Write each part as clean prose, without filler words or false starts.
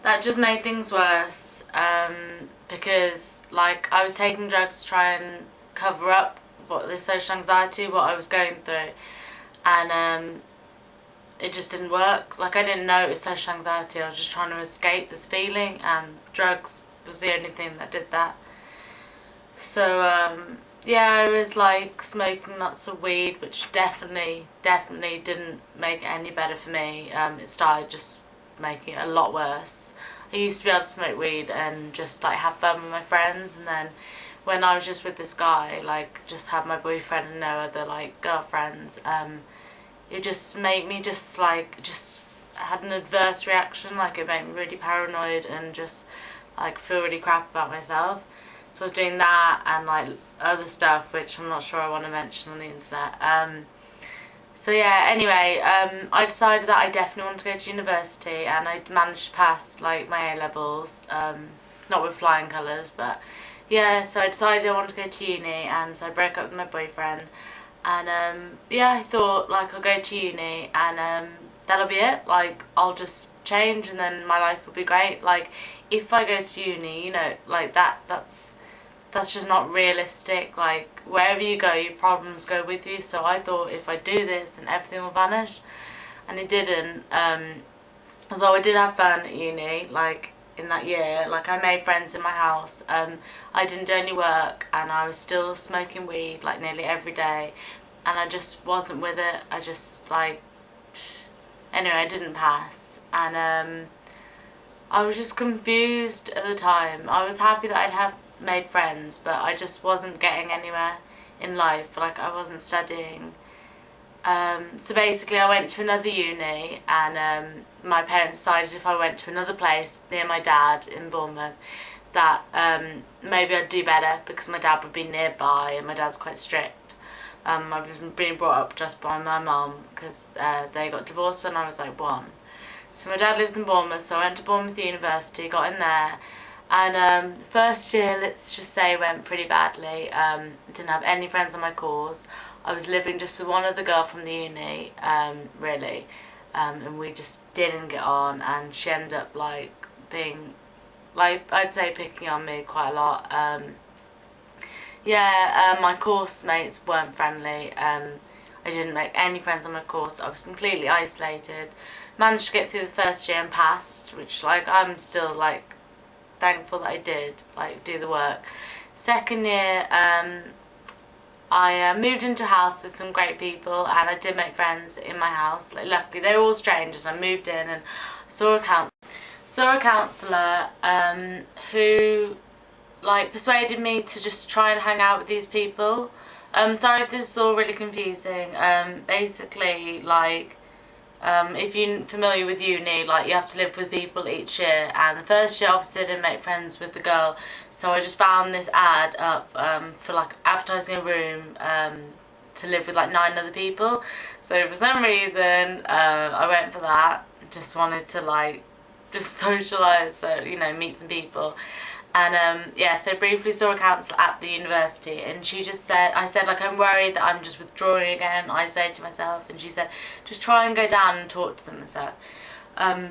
that just made things worse, because like I was taking drugs to try and cover up what the social anxiety, what I was going through, and it just didn't work. Like, I didn't know it was social anxiety. I was just trying to escape this feeling, and drugs was the only thing that did that. So yeah, I was like smoking lots of weed, which definitely didn't make it any better for me. It started just making it a lot worse. I used to be able to smoke weed and just like have fun with my friends, and then when I was just with this guy, like just had my boyfriend and no other like girlfriends, it just made me just had an adverse reaction. Like, it made me really paranoid and just like feel really crap about myself. So I was doing that and like other stuff which I'm not sure I want to mention on the internet. So yeah, anyway, I decided that I definitely wanted to go to university, and I managed to pass like my A-levels, not with flying colours, but yeah, so I decided I wanted to go to uni, and so I broke up with my boyfriend, and yeah, I thought like I'll go to uni and that'll be it, like I'll just change and then my life will be great. Like, if I go to uni, you know, like that's just not realistic. Like, wherever you go, your problems go with you. So I thought, if I do this, then everything will vanish, and it didn't. Although I did have fun at uni, like in that year, like I made friends in my house. I didn't do any work, and I was still smoking weed like nearly every day, and I just wasn't with it. I just like, anyway, I didn't pass, and I was just confused at the time. I was happy that I'd have made friends, but I just wasn't getting anywhere in life. Like, I wasn't studying. So basically I went to another uni, and my parents decided if I went to another place near my dad in Bournemouth that maybe I'd do better, because my dad would be nearby, and my dad's quite strict. I was being brought up just by my mum, because they got divorced when I was like 1. So my dad lives in Bournemouth, so I went to Bournemouth University, got in there, and the first year, let's just say, went pretty badly. Didn't have any friends on my course. I was living just with one other girl from the uni, really, and we just didn't get on, and she ended up like being, like, I'd say picking on me quite a lot. Yeah, my course mates weren't friendly. I didn't make any friends on my course. I was completely isolated. Managed to get through the first year and passed, which, like, I'm still like thankful that I did, like, do the work. Second year, I moved into a house with some great people, and I did make friends in my house. Like, luckily they were all strangers. I moved in and saw a counsellor who like persuaded me to just try and hang out with these people. Sorry if this is all really confusing. Basically, like, if you're familiar with uni, like, you have to live with people each year, and the first year obviously I didn't make friends with the girl, so I just found this ad up for like advertising a room to live with like 9 other people. So for some reason I went for that. Just wanted to like just socialise, so, you know, meet some people. And yeah, so briefly saw a counsellor at the university, and she just said, I said, like, I'm worried that I'm just withdrawing again, I said to myself, and she said, just try and go down and talk to them and stuff.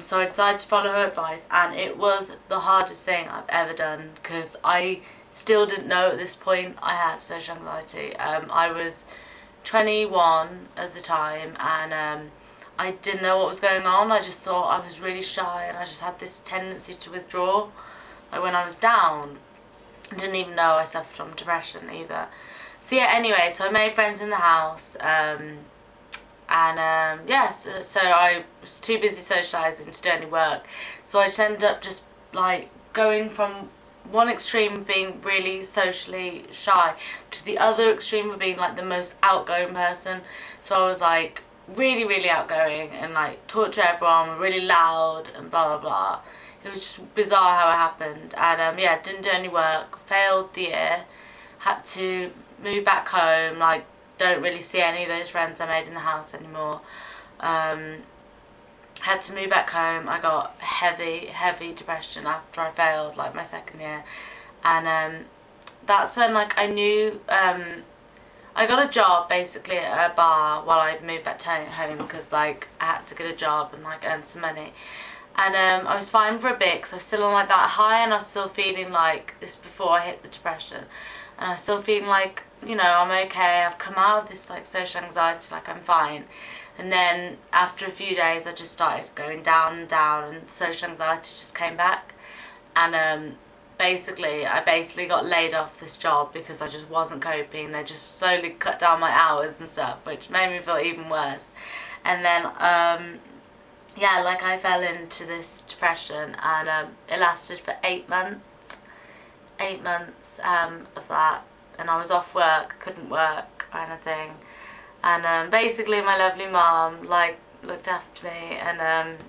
So I decided to follow her advice, and it was the hardest thing I've ever done, because I still didn't know at this point I had social anxiety. I was 21 at the time, and I didn't know what was going on. I just thought I was really shy, and I just had this tendency to withdraw. Like, when I was down, I didn't even know I suffered from depression either. So yeah, anyway, so I made friends in the house, and yeah, so I was too busy socialising to do any work, so I just ended up just like going from one extreme of being really socially shy to the other extreme of being like the most outgoing person. So I was like really outgoing and like talked to everyone, really loud and blah blah blah. It was just bizarre how it happened, and yeah, didn't do any work, failed the year, had to move back home, like, don't really see any of those friends I made in the house anymore. Had to move back home. I got heavy depression after I failed, like, my second year, and that's when, like, I knew, I got a job basically at a bar while I moved back home, because like I had to get a job and like earn some money. And I was fine for a bit because I was still on like that high, and I was still feeling like this before I hit the depression, and I was still feeling like, you know, I'm okay, I've come out of this like social anxiety, like I'm fine. And then after a few days I just started going down and down, and social anxiety just came back. And I basically got laid off this job because I just wasn't coping. They just slowly cut down my hours and stuff, which made me feel even worse. And then yeah, like I fell into this depression, and it lasted for 8 months. 8 months of that, and I was off work, couldn't work or anything. And basically my lovely mom like looked after me and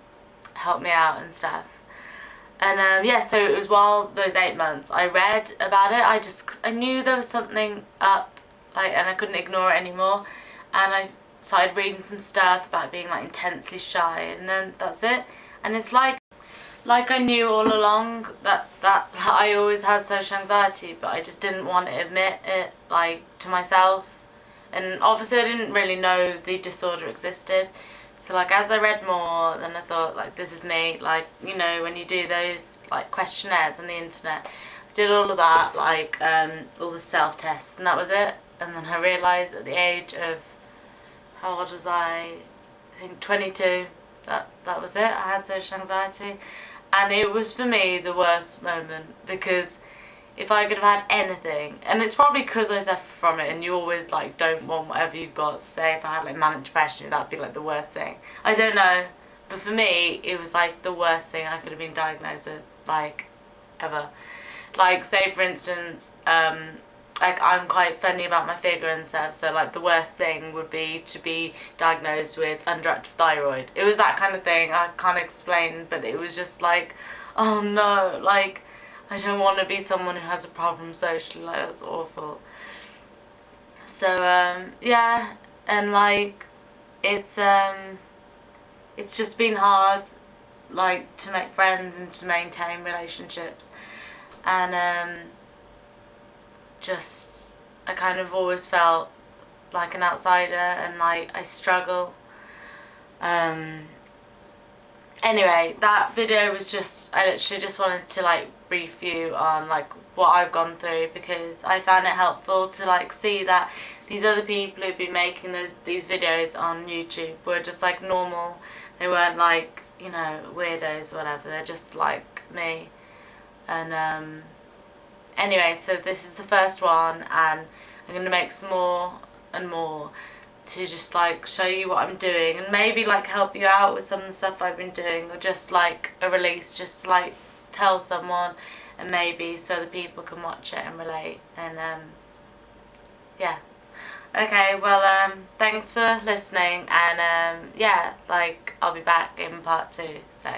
helped me out and stuff. And yeah, so it was while those 8 months I read about it. I knew there was something up, like, and I couldn't ignore it anymore. And I started reading some stuff about being like intensely shy, and then that's it. And it's like I knew all along that I always had social anxiety, but I just didn't want to admit it, like, to myself. And obviously I didn't really know the disorder existed. So like as I read more, then I thought, like, this is me. Like, you know, when you do those like questionnaires on the internet, I did all of that, like all the self-tests, and that was it. And then I realised at the age of, how old was I think 22, that was it. I had social anxiety, and it was for me the worst moment, because if I could have had anything, and it's probably because I suffer from it, and you always like don't want whatever you've got. Say if I had like manic depression, that'd be like the worst thing. I don't know, but for me it was like the worst thing I could have been diagnosed with, like, ever. Like, say for instance, like, I'm quite funny about my figure and stuff, so like the worst thing would be to be diagnosed with underactive thyroid. It was that kind of thing. I can't explain, but it was just like, oh no, like, I don't want to be someone who has a problem socially, like, that's awful. So yeah, and like it's just been hard, like, to make friends and to maintain relationships. And just, I kind of always felt like an outsider, and like I struggle. Anyway, that video was just, I literally just wanted to like brief you on like what I've gone through, because I found it helpful to like see that these other people who've been making these videos on YouTube were just like normal. They weren't like, you know, weirdos or whatever. They're just like me. And anyway, so this is the first one, and I'm going to make some more and more to just like show you what I'm doing, and maybe like help you out with some of the stuff I've been doing, or just like a release, just to like tell someone, and maybe so the people can watch it and relate. And yeah, okay, well thanks for listening, and yeah, like I'll be back in part 2, so